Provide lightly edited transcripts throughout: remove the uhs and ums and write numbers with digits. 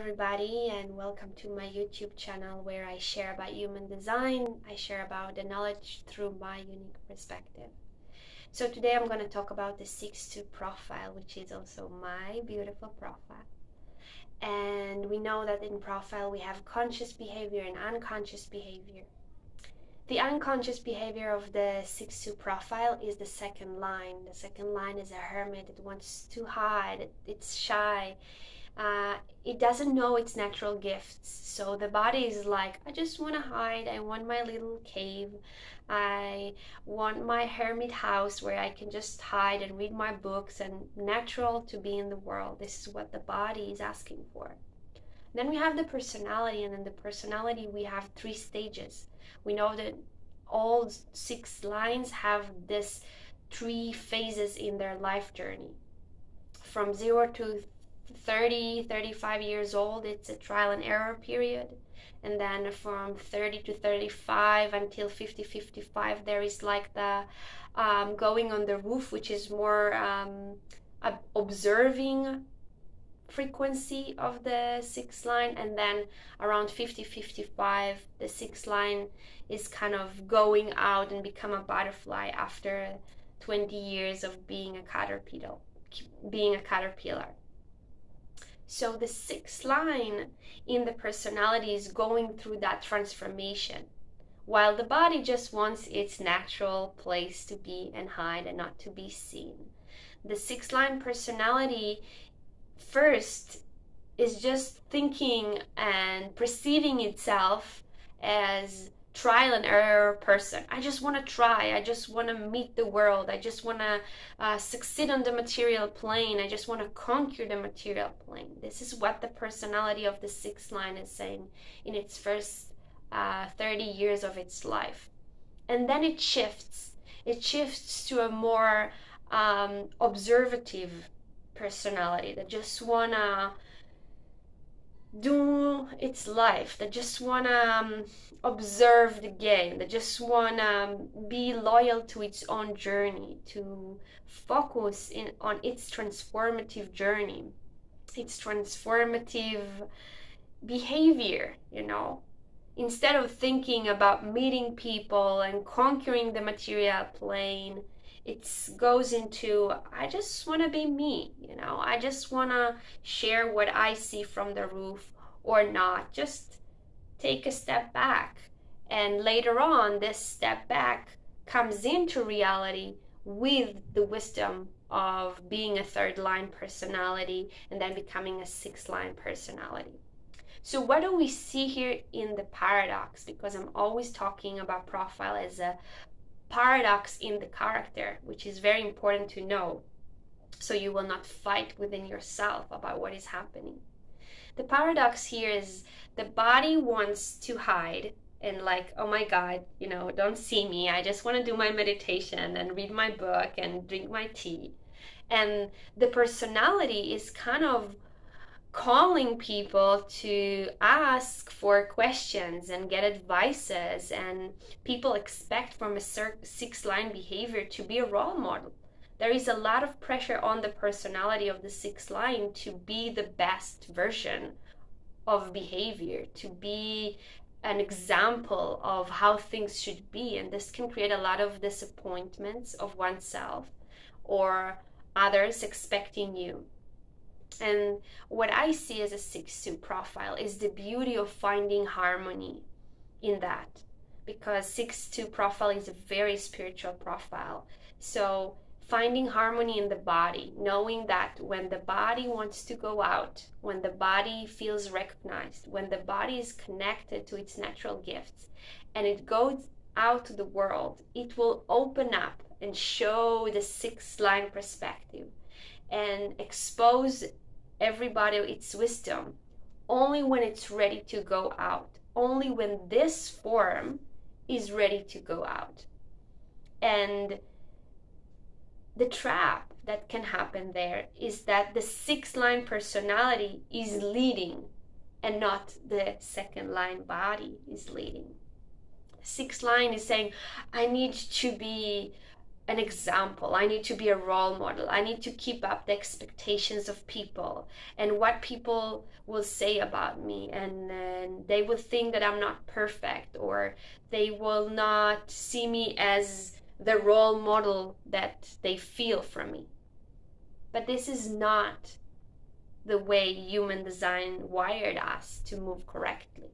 everybody, and welcome to my YouTube channel where I share about human design. I share about the knowledge through my unique perspective. So today I'm going to talk about the 6-2 profile, which is also my beautiful profile. And we know that in profile we have conscious behavior and unconscious behavior. The unconscious behavior of the 6-2 profile is the second line. The second line is a hermit. It wants to hide. It's shy. It doesn't know its natural gifts. So the body is like, I just want to hide. I want my little cave. I want my hermit house where I can just hide and read my books and natural to be in the world. This is what the body is asking for. Then we have the personality, and in the personality we have 3 stages. We know that all 6 lines have this 3 phases in their life journey. From 0 to 35 years old, it's a trial and error period. And then from 30 to 35 until 55, there is like the going on the roof, which is more observing frequency of the 6 line. And then around 55, the 6 line is kind of going out and become a butterfly after 20 years of being a caterpillar. So the 6th line in the personality is going through that transformation, while the body just wants its natural place to be and hide and not to be seen. The 6th line personality first is just thinking and perceiving itself as trial and error person. I just want to try. I just want to meet the world. I just want to succeed on the material plane. I just want to conquer the material plane. This is what the personality of the 6th line is saying in its first 30 years of its life. And then it shifts. It shifts to a more observative personality that just want to do its life, that just want to observe the game, that just want to be loyal to its own journey, to focus on its transformative journey, its transformative behavior, Instead of thinking about meeting people and conquering the material plane, it goes into, I just want to be me, I just want to share what I see from the roof or not, just take a step back. And later on, this step back comes into reality with the wisdom of being a 3rd line personality and then becoming a 6th line personality. So what do we see here in the paradox? Because I'm always talking about profile as a paradox in the character, which is very important to know, so you will not fight within yourself about what is happening. The paradox here is the body wants to hide and like, oh my God, don't see me. I just want to do my meditation and read my book and drink my tea. And the personality is kind of calling people to ask for questions and get advices, and people expect from a 6th line behavior to be a role model. There is a lot of pressure on the personality of the 6th line to be the best version of behavior, to be an example of how things should be, and this can create a lot of disappointments of oneself or others expecting you. And what I see as a 6-2 profile is the beauty of finding harmony in that, because 6-2 profile is a very spiritual profile. So finding harmony in the body, knowing that when the body wants to go out, when the body feels recognized, when the body is connected to its natural gifts and it goes out to the world, it will open up and show the 6th line perspective and expose everybody its wisdom only when it's ready to go out, only when this form is ready to go out. And the trap that can happen there is that the 6th line personality is leading and not the 2nd line body is leading. The 6th line is saying, I need to be an example. I need to be a role model. I need to keep up the expectations of people and what people will say about me. And they will think that I'm not perfect, or they will not see me as the role model that they feel from me. But this is not the way human design wired us to move correctly.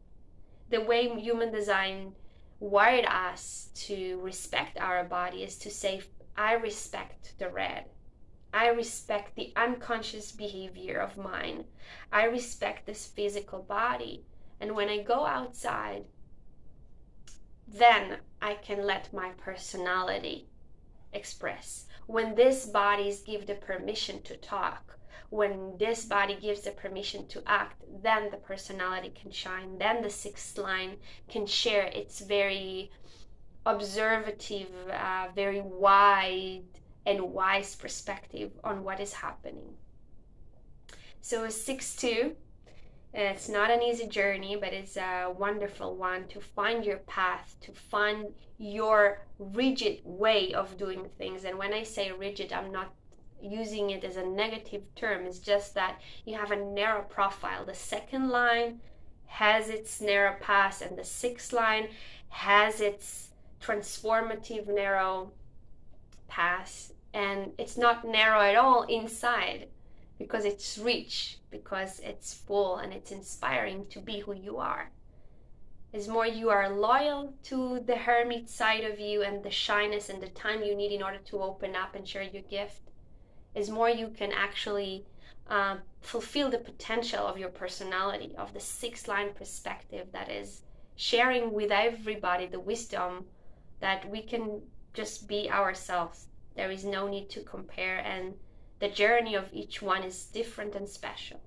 The way human design wired us to respect our body is to say, I respect the red. I respect the unconscious behavior of mine. I respect this physical body. And when I go outside, then I can let my personality express. When this bodies give the permission to talk, when this body gives the permission to act, then the personality can shine. Then the sixth line can share its very observative, very wide and wise perspective on what is happening. So 6-2, it's not an easy journey, but it's a wonderful one to find your path, to find your rigid way of doing things. And when I say rigid, I'm not using it as a negative term. It's just that you have a narrow profile. The second line has its narrow path, and the sixth line has its transformative narrow path. And it's not narrow at all inside, because it's rich, because it's full, and it's inspiring to be who you are. As more you are loyal to the hermit side of you and the shyness and the time you need in order to open up and share your gift, is more you can actually fulfill the potential of your personality, of the sixth line perspective that is sharing with everybody the wisdom that we can just be ourselves. There is no need to compare, and the journey of each one is different and special.